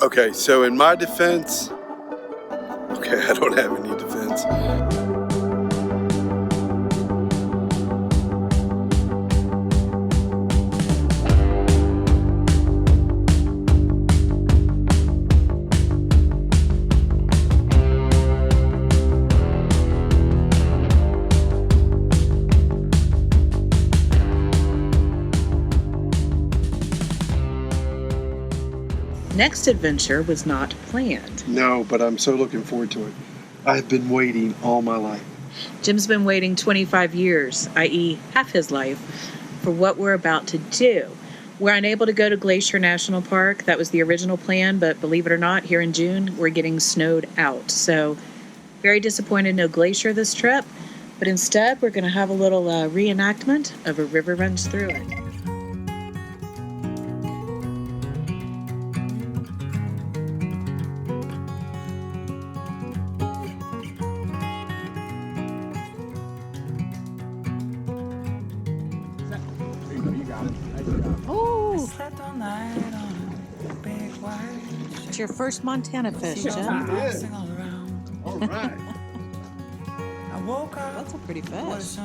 Okay, so in my defense, okay, I don't have any defense. Next adventure was not planned. No, but I'm so looking forward to it. I've been waiting all my life. Jim's been waiting 25 years, i.e. half his life, for what we're about to do. We're unable to go to Glacier National Park. That was the original plan, but believe it or not, here in June, we're getting snowed out. So, very disappointed no glacier this trip, but instead, we're going to have a little reenactment of A River Runs Through It. Oh! It's your first Montana fish, Jim. All right. That's a pretty fish. Oh, nice.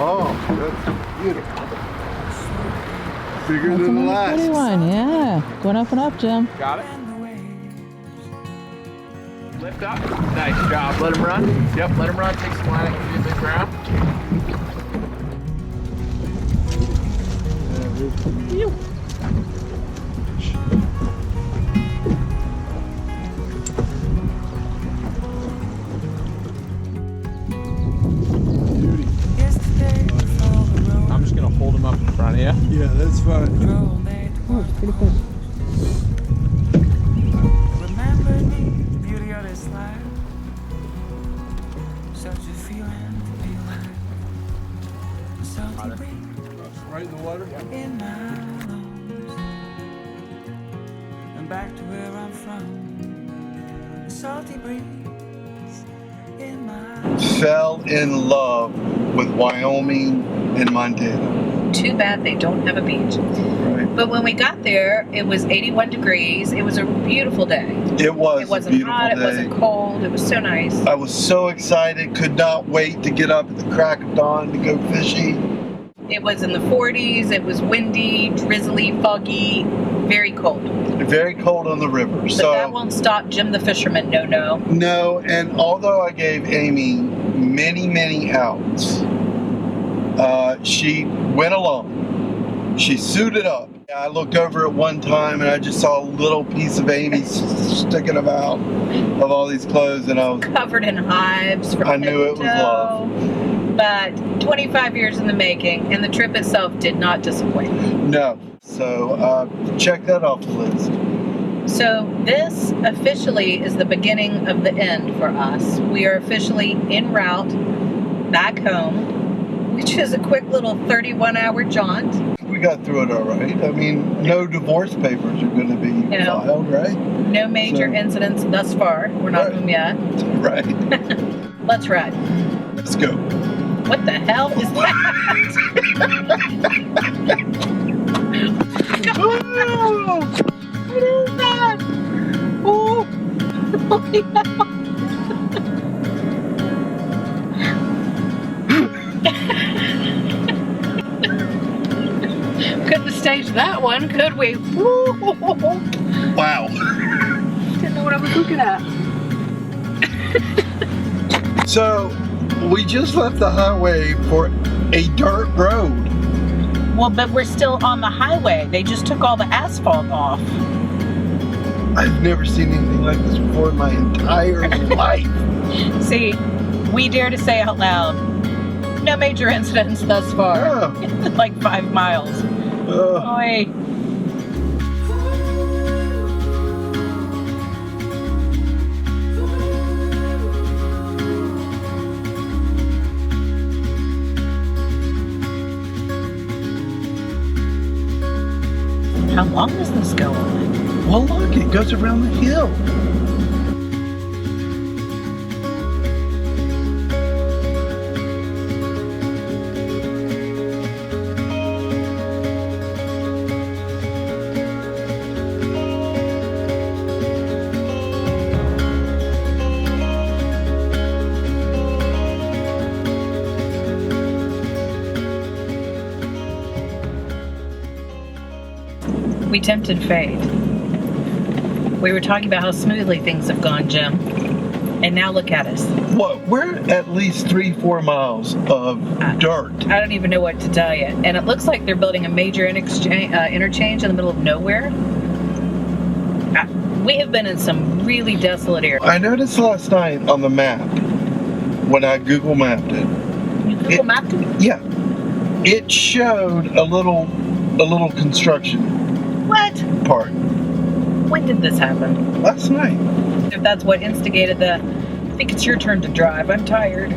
Oh, that's beautiful. Bigger than the last. Pretty one, yeah. Going up and up, Jim. Got it. Lift up. Nice job. Let him run. Yep, let him run. Take some line out of the ground. I'm just going to hold him up in front of you. Yeah, that's fine. Oh, it's pretty good. Right in the water? In my lungs, and back to where I'm from. A salty breeze in my Fell in love with Wyoming and Montana. Too bad they don't have a beach. Right. But when we got there, it was 81 degrees. It was a beautiful day. It was It wasn't a beautiful hot, day. it wasn't cold, it was so nice. I was so excited, could not wait to get up at the crack of dawn to go fishing. It was in the 40s, it was windy, drizzly, foggy, very cold. Very cold on the river. But So that won't stop Jim the fisherman, no. no, and although I gave Amy many outs, she went along. She suited up. I looked over at one time and I just saw a little piece of Amy sticking about of all these clothes, and I was Covered in hives from I knew it was head to love. toe. But 25 years in the making, and the trip itself did not disappoint. no. So check that off the list. So this officially is the beginning of the end for us. We are officially en route back home, which is a quick little 31-hour jaunt. We got through it all right. I mean, no divorce papers are going to be filed, right? No major incidents thus far. We're not home yet. Right. Let's ride. Let's go. What the hell is that? Oh, What is that? Oh, holy hell. Couldn't have staged that one, could we? wow. Didn't know what I was looking at. So, we just left the highway for a dirt road. Well, but we're still on the highway. They just took all the asphalt off. I've never seen anything like this before in my entire life. See, we dare to say out loud, no major incidents thus far. Yeah. Like 5 miles. Oi. How long does this go on? Well, look, it goes around the hill. We tempted fate. We were talking about how smoothly things have gone, Jim. And now look at us. What? We're at least 3-4 miles of dirt. I don't even know what to tell you. And it looks like they're building a major interchange in the middle of nowhere. We have been in some really desolate areas. I noticed last night on the map, when I Google mapped it. You Google mapped it? Yeah. It showed a little construction What? part. When did this happen? Last night. If that's what instigated the, I think it's your turn to drive. I'm tired.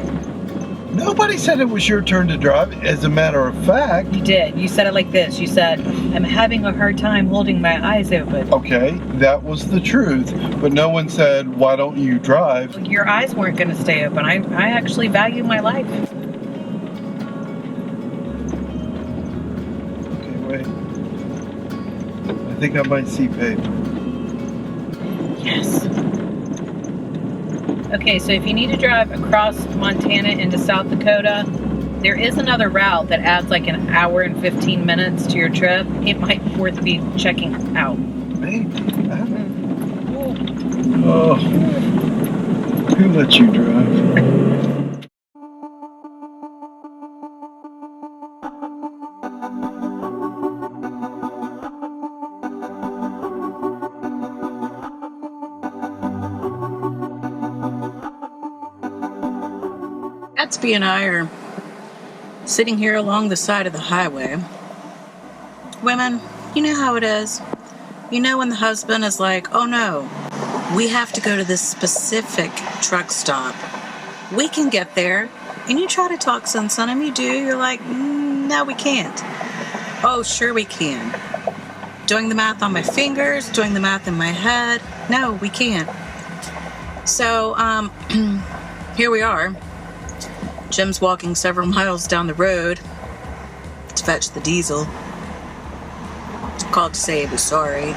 Nobody said it was your turn to drive. As a matter of fact. You did. You said it like this. You said, I'm having a hard time holding my eyes open. Okay, that was the truth. But no one said, why don't you drive? Your eyes weren't going to stay open. I actually value my life. Okay, wait. I think I might see paper. Yes. Okay, so if you need to drive across Montana into South Dakota, there is another route that adds like an hour and 15 minutes to your trip. It might be worth checking out. Maybe. Oh. Who let you drive? Gatsby and I are sitting here along the side of the highway. Women, you know how it is. You know when the husband is like, oh no, we have to go to this specific truck stop. We can get there. And you try to talk sense on him, you do. You're like, no, we can't. Oh, sure we can. Doing the math on my fingers, doing the math in my head. No, we can't. So, here we are. Jim's walking several miles down the road to fetch the diesel. Called to say he was sorry.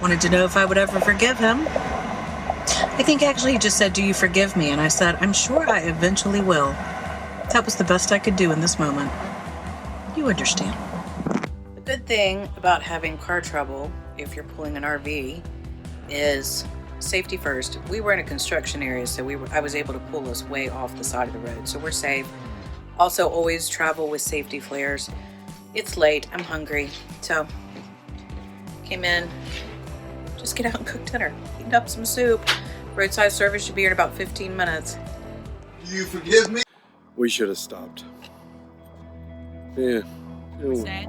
Wanted to know if I would ever forgive him. I think actually he just said, do you forgive me? And I said, I'm sure I eventually will. That was the best I could do in this moment. You understand. The good thing about having car trouble, if you're pulling an RV, is safety first. We were in a construction area, so I was able to pull us way off the side of the road, so we're safe. Also, always travel with safety flares. It's late, I'm hungry, so came in, just get out and cook dinner. Heated up some soup. Roadside service should be here in about 15 minutes. Do you forgive me? We should have stopped. Yeah. Say?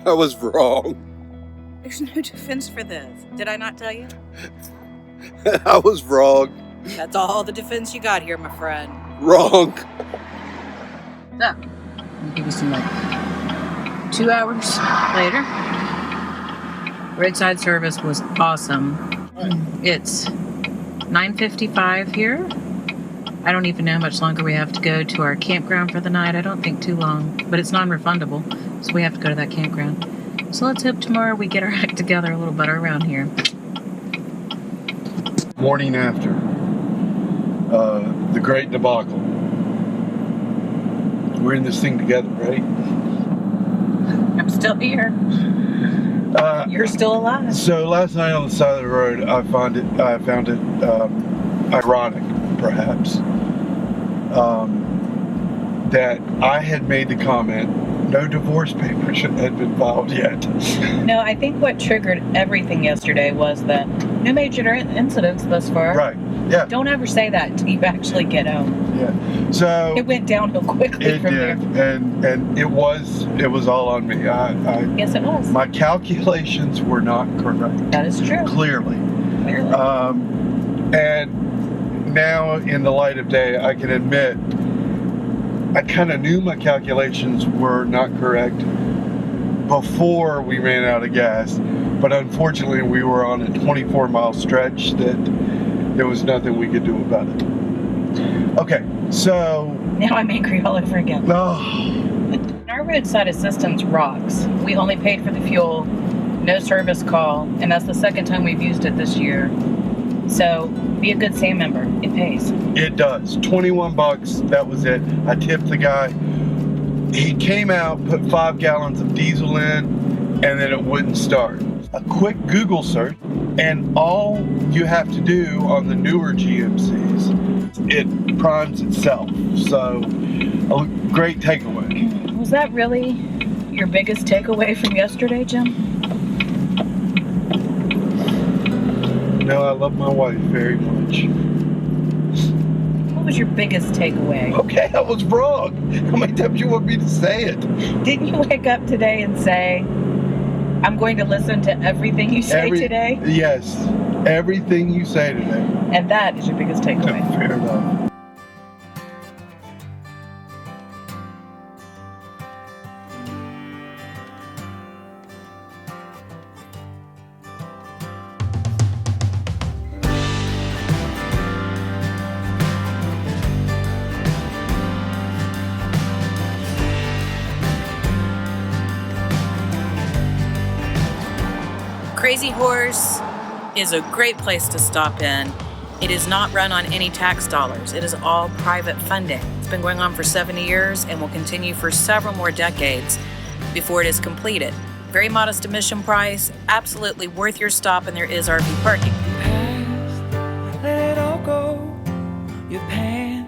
I was wrong. There's no defense for this. Did I not tell you? I was wrong. That's all the defense you got here, my friend. Wrong. So, I'll give you some like 2 hours later. Roadside service was awesome. It's 9:55 here. I don't even know how much longer we have to go to our campground for the night. I don't think too long, but it's non-refundable, so we have to go to that campground. So let's hope tomorrow we get our act together a little better around here. Morning after the great debacle. We're in this thing together, right? I'm still here. You're still alive. So last night on the side of the road, I found it ironic, perhaps, that I had made the comment, no divorce papers had been filed yet. No, I think what triggered everything yesterday was that no major incidents thus far. Right. Yeah. Don't ever say that until you actually get home. Yeah. So it went downhill quickly it from did, there. and it was all on me. Yes, it was. My calculations were not correct. That is true. Clearly. Clearly. And now, in the light of day, I can admit I kind of knew my calculations were not correct before we ran out of gas, but unfortunately we were on a 24-mile stretch that there was nothing we could do about it. Okay, so... Now I'm angry all over again. Oh. Our roadside assistance rocks. We only paid for the fuel, no service call, and that's the second time we've used it this year. So, be a good SAM member. It pays. It does. $21, that was it. I tipped the guy. He came out, put 5 gallons of diesel in. and then it wouldn't start. A quick Google search, and all you have to do on the newer GMCs, it primes itself. So, a great takeaway. Was that really your biggest takeaway from yesterday, Jim? No, I love my wife very much. What was your biggest takeaway? Okay, I was wrong. How many times you want me to say it? Didn't you wake up today and say, I'm going to listen to everything you say today? Yes, everything you say today. And that is your biggest takeaway. Fair enough. Crazy Horse is a great place to stop in. It is not run on any tax dollars. It is all private funding. It's been going on for 70 years and will continue for several more decades before it is completed. Very modest admission price, absolutely worth your stop, and there is RV parking. Past, let it all go. Your pain,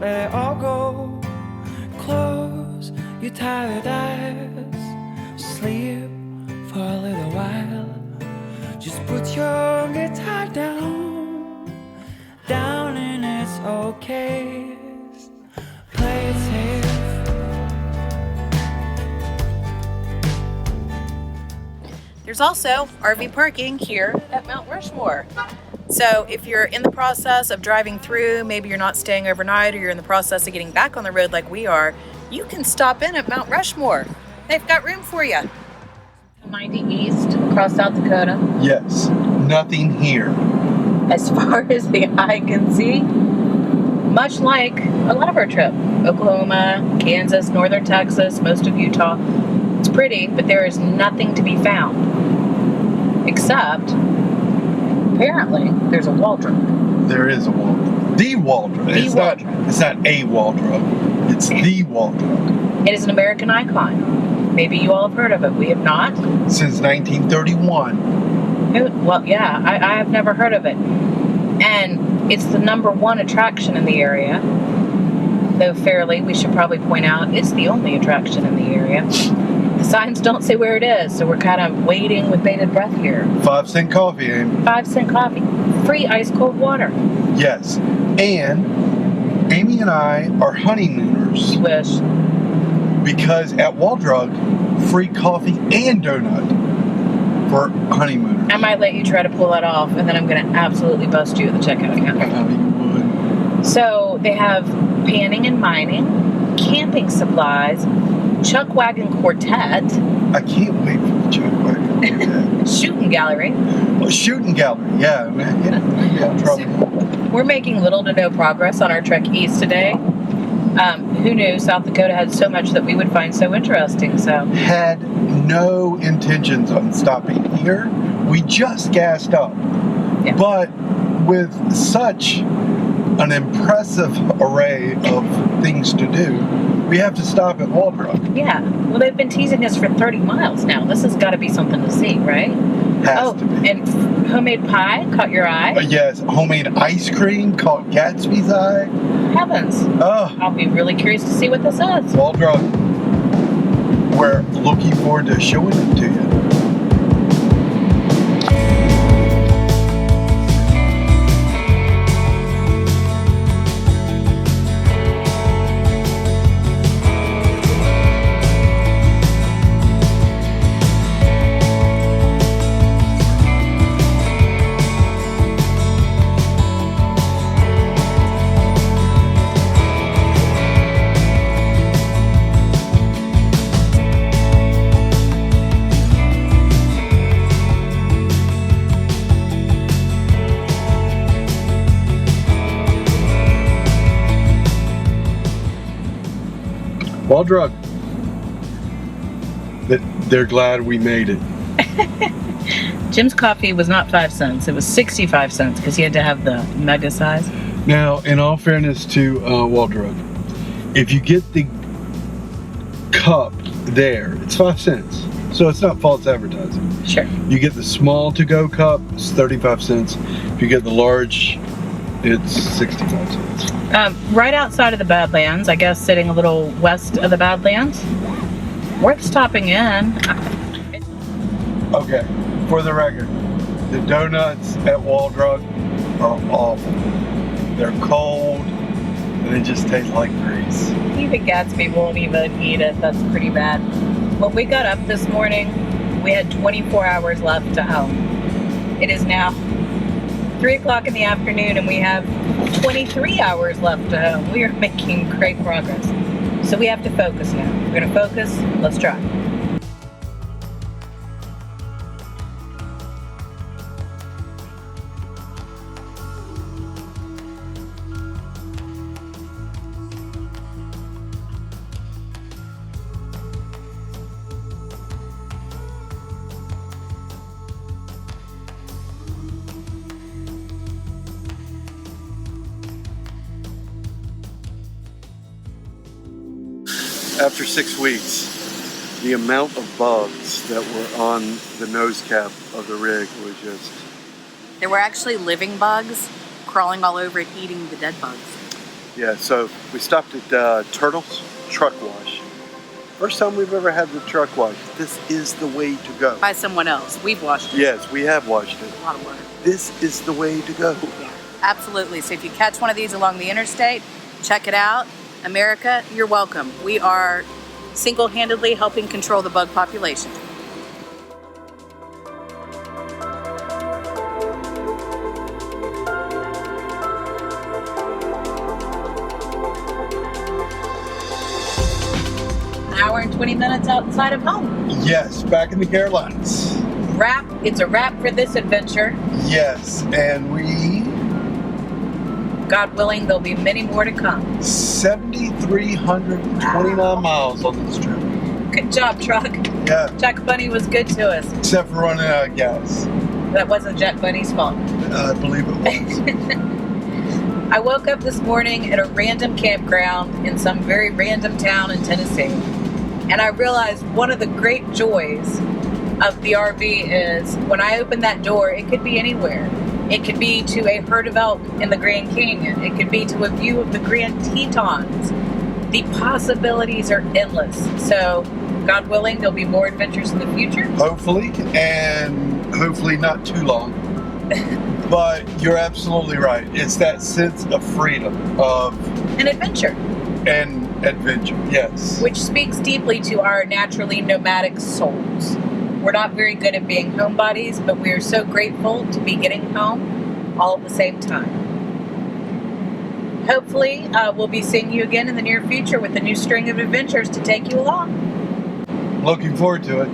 let it all go. Close your tired eyes. Sleep for a little while. Just put your guitar down, down, and it's okay. Play it safe. There's also RV parking here at Mount Rushmore. So if you're in the process of driving through, maybe you're not staying overnight, or you're in the process of getting back on the road like we are, you can stop in at Mount Rushmore. They've got room for you. 90 east across South Dakota. Yes, nothing here. As far as the eye can see, much like a lot of our trip. Oklahoma, Kansas, northern Texas, most of Utah. It's pretty, but there is nothing to be found. Except, apparently, there's a wall drug. There is a wall drug. The wall drug. It's not a wall drug. It's the wall drug. It is an American icon. Maybe you all have heard of it. We have not. Since 1931. Well, yeah, I have never heard of it. And it's the #1 attraction in the area. Though fairly, we should probably point out, it's the only attraction in the area. The signs don't say where it is, so we're kind of waiting with bated breath here. 5-cent coffee, Amy. 5-cent coffee. Free ice cold water. Yes. And Amy and I are honeymooners. Wish. Because at Wall Drug, free coffee and donut for honeymooners. I might let you try to pull that off, and then I'm going to absolutely bust you at the checkout counter. So they have panning and mining, camping supplies, chuck wagon quartet. I can't wait for the chuck wagon quartet. Shooting gallery. Well, shooting gallery, yeah, man. Yeah, trouble. We're making little to no progress on our trek east today. Who knew South Dakota had so much that we would find so interesting, so. Had no intentions on stopping here. We just gassed up. Yeah. But with such an impressive array of things to do, we have to stop at Wall Drug. Yeah. Well, they've been teasing us for 30 miles now. This has got to be something to see, right? Has to be. And homemade pie caught your eye? Yes, homemade ice cream caught Gatsby's eye. Heavens. Oh. I'll be really curious to see what this is. Wall Drug. We're looking forward to showing it to you. Wall Drug. They're glad we made it. Jim's coffee was not 5 cents. It was 65 cents because he had to have the mega size. Now, in all fairness to Wall Drug, if you get the cup there, it's 5 cents. So it's not false advertising. Sure. You get the small to-go cup, it's 35 cents. If you get the large, it's 65 cents. Right outside of the Badlands, I guess sitting a little west of the Badlands. Worth stopping in. Okay, for the record, the donuts at Waldrop are awful. They're cold, and they just taste like grease. Even Gatsby won't even eat it. That's pretty bad. When we got up this morning, we had 24 hours left to home. It is now 3 o'clock in the afternoon, and we have 23 hours left to home. We are making great progress. So we have to focus now. We're going to focus. Let's try. After 6 weeks, the amount of bugs that were on the nose cap of the rig was just... There were actually living bugs crawling all over it, eating the dead bugs. Yeah, so we stopped at Turtle's Truck Wash. First time we've ever had the truck wash. This is the way to go. By someone else. We've washed it. Yes, we have washed it. A lot of work. This is the way to go. Yeah, absolutely. So if you catch one of these along the interstate, check it out. America, you're welcome. We are single-handedly helping control the bug population. An hour and 20 minutes outside of home. Yes, back in the Carolinas. It's a wrap for this adventure. Yes, and we... God willing, there'll be many more to come. 7,329 miles on this trip. Good job, truck. Yeah, Jack Bunny was good to us. except for running out of gas. That wasn't Jack Bunny's fault. I believe it was. I woke up this morning at a random campground in some very random town in Tennessee. And I realized one of the great joys of the RV is when I open that door, it could be anywhere. It could be to a herd of elk in the Grand Canyon. It could be to a view of the Grand Tetons. The possibilities are endless. So, God willing, there'll be more adventures in the future. Hopefully, and hopefully not too long. But you're absolutely right. It's that sense of freedom, of An adventure. and adventure. Yes. Which speaks deeply to our naturally nomadic souls. We're not very good at being homebodies, but we are so grateful to be getting home all at the same time. Hopefully, we'll be seeing you again in the near future with a new string of adventures to take you along. Looking forward to it.